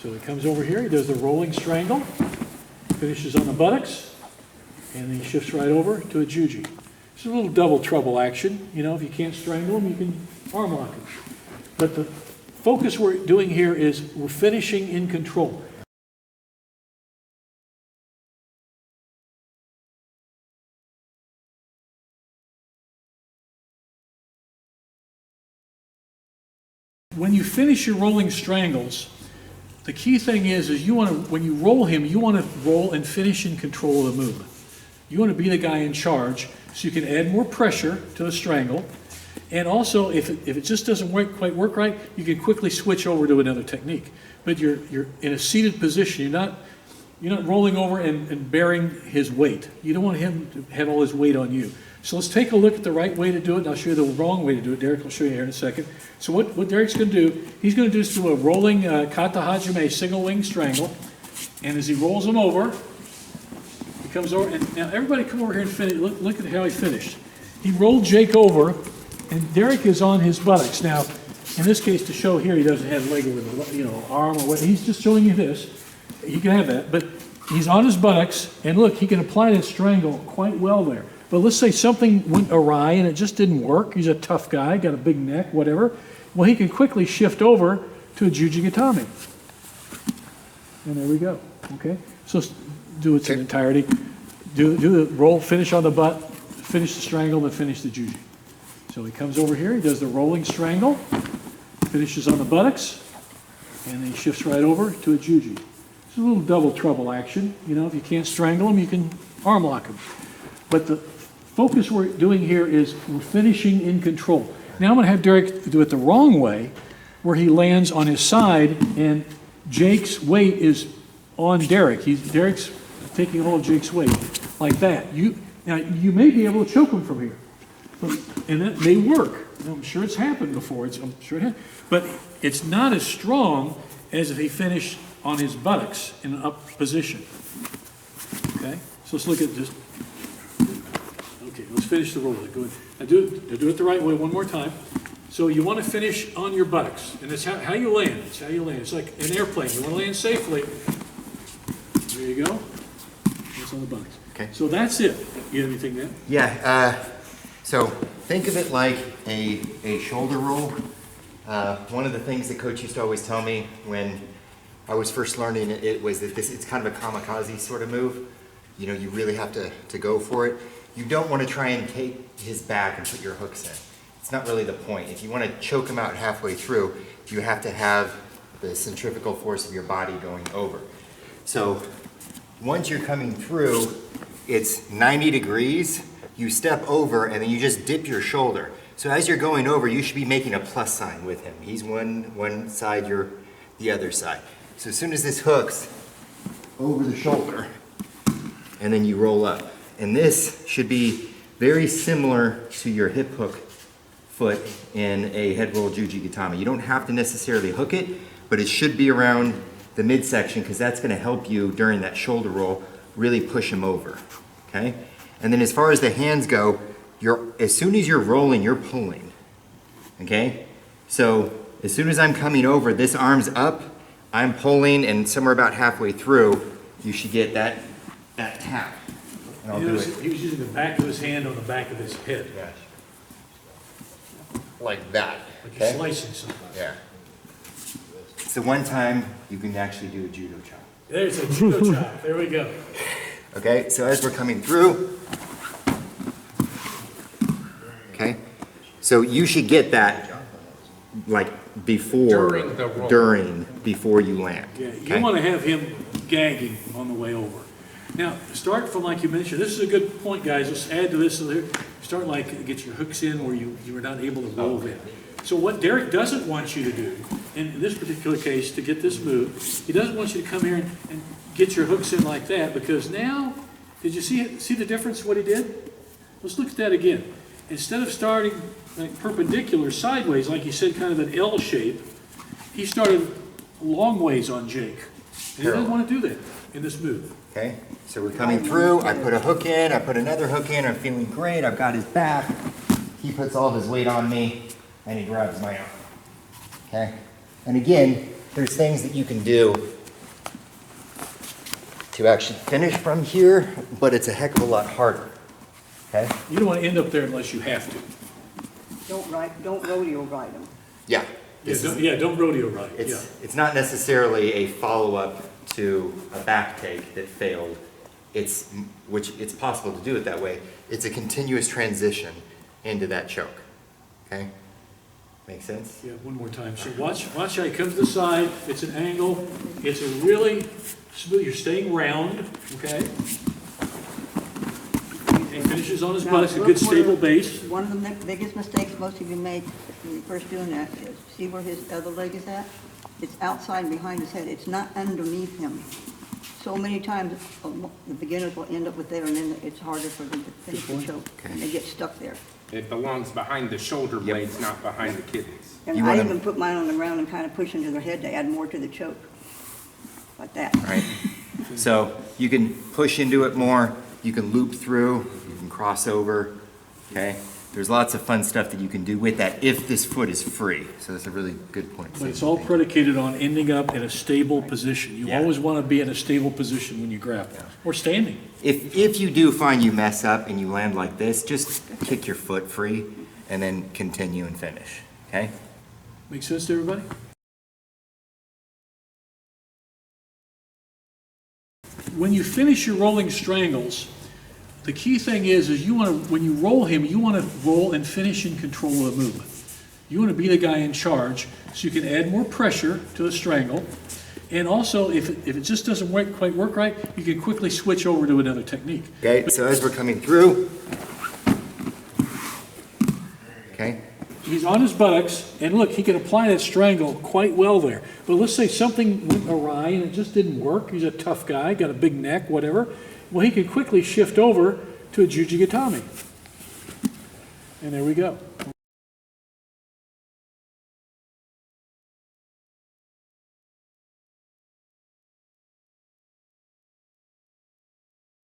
So he comes over here, he does the rolling strangle, finishes on the buttocks, and then he shifts right over to a juji. It's a little double trouble action. You know, if you can't strangle him, you can arm lock him. But the focus we're doing here is we're finishing in control. When you finish your rolling strangles, the key thing is you want to, when you roll him, you want to roll and finish in control of the movement. You want to be the guy in charge so you can add more pressure to the strangle. And also, if it just doesn't quite work right, you can quickly switch over to another technique. But you're in a seated position. You're not rolling over and bearing his weight. You don't want him to have all his weight on you. So let's take a look at the right way to do it, and I'll show you the wrong way to do it. Derek will show you here in a second. So what Derek's going to do, he's going to do a rolling kata hajime, single wing strangle. And as he rolls him over, he comes over. And now everybody come over here and finish. Look at how he finished. He rolled Jake over, and Derek is on his buttocks. Now, in this case, to show here, he doesn't have leg or arm or what. He's just showing you this. You can have that, but he's on his buttocks, and look, he can apply that strangle quite well there. But let's say something went awry and it just didn't work. He's a tough guy, got a big neck, whatever. Well, he can quickly shift over to a jujigatami. And there we go, okay? So let's do it in entirety. Do the roll, finish on the butt, finish the strangle, then finish the juji. So he comes over here, he does the rolling strangle, finishes on the buttocks, and then he shifts right over to a juji. It's a little double trouble action. You know, if you can't strangle him, you can arm lock him. But the focus we're doing here is we're finishing in control. Now I'm going to have Derek do it the wrong way, where he lands on his side and Jake's weight is on Derek. Derek's taking hold of Jake's weight like that. Now you may be able to choke him from here, and that may work. I'm sure it's happened before. I'm sure it has, but it's not as strong as if he finished on his buttocks in an up position. Okay, so let's look at this. Okay, let's finish the roll. Go ahead. Now do it the right way one more time. So you want to finish on your buttocks, and that's how you land. It's how you land. It's like an airplane. You want to land safely. There you go. It's on the buttocks. Okay. So that's it. You have anything there? Yeah. So think of it like a shoulder roll. One of the things that Coach used to always tell me when I was first learning it was that it's kind of a kamikaze sort of move. You know, you really have to go for it. You don't want to try and take his back and put your hooks in. It's not really the point. If you want to choke him out halfway through, you have to have the centrifugal force of your body going over. So once you're coming through, it's 90 degrees, you step over, and then you just dip your shoulder. So as you're going over, you should be making a plus sign with him. He's one side, you're the other side. So as soon as this hooks over the shoulder, and then you roll up. And this should be very similar to your hip hook foot in a head roll jujigatami. You don't have to necessarily hook it, but it should be around the midsection because that's going to help you during that shoulder roll really push him over. Okay? And then as far as the hands go, as soon as you're rolling, you're pulling. Okay? So as soon as I'm coming over, this arm's up, I'm pulling, and somewhere about halfway through, you should get that tap. And I'll do it. He was using the back of his hand on the back of his head. Yeah. Like that. Like Okay? you're slicing something. Yeah. It's the one time you can actually do a judo chop. There's a judo chop. There we go. Okay, so as we're coming through, okay, so you should get that like before, before you land. Yeah, okay? you want to have him gagging on the way over. Now, start from like you mentioned. This is a good point, guys. Let's add to this. Start like get your hooks in where you were not able to roll in. So what Derek doesn't want you to do, in this particular case, to get this move, he doesn't want you to come here and get your hooks in like that, because now, did you see the difference what he did? Let's look at that again. Instead of starting like perpendicular sideways, like you said, kind of an L shape, he started long ways on Jake. And he doesn't want to do that in this move. Okay, so we're coming through, I put a hook in, I put another hook in, I'm feeling great, I've got his back, he puts all of his weight on me, and he grabs my arm. Okay, and again, there's things that you can do to actually finish from here, but it's a heck of a lot harder, okay? You don't want to end up there unless you have to. Don't rodeo ride them. Yeah. Don't rodeo ride, yeah. It's not necessarily a follow-up to a back take that failed. Which it's possible to do it that way. It's a continuous transition into that choke, okay? Make sense? Yeah, one more time. So watch how he comes to the side. It's an angle. It's a really smooth. You're staying round, okay? He finishes on his buttocks, a good stable base. One of the biggest mistakes most of you make when you're first doing that is, see where his other leg is at? It's outside and behind his head. It's not underneath him. So many times, the beginners will end up with there, and then it's harder for them to finish the choke, and they get stuck there. It belongs behind the shoulder blades, not behind the kidneys. And You I wanna- even put mine on the ground and kind of push into their head to add more to the choke, like that. Right? So you can push into it more, you can loop through, you can cross over, okay? There's lots of fun stuff that you can do with that if this foot is free. So that's a really good point. But it's all predicated on ending up in a stable position. You Yeah. always want to be in a stable position when you grapple, or standing. If you do find you mess up and you land like this, just kick your foot free and then continue and finish, okay? Make sense to everybody? When you finish your rolling strangles, the key thing is you want to, when you roll him, you want to roll and finish in control of the movement. You want to be the guy in charge, so you can add more pressure to the strangle. And also, if it just doesn't quite work right, you can quickly switch over to another technique. Okay, so as we're coming through, okay, He's on his buttocks, and look, he can apply that strangle quite well there. But let's say something went awry and it just didn't work. He's a tough guy, got a big neck, whatever. Well, he can quickly shift over to a jiu-jitsu. And there we go.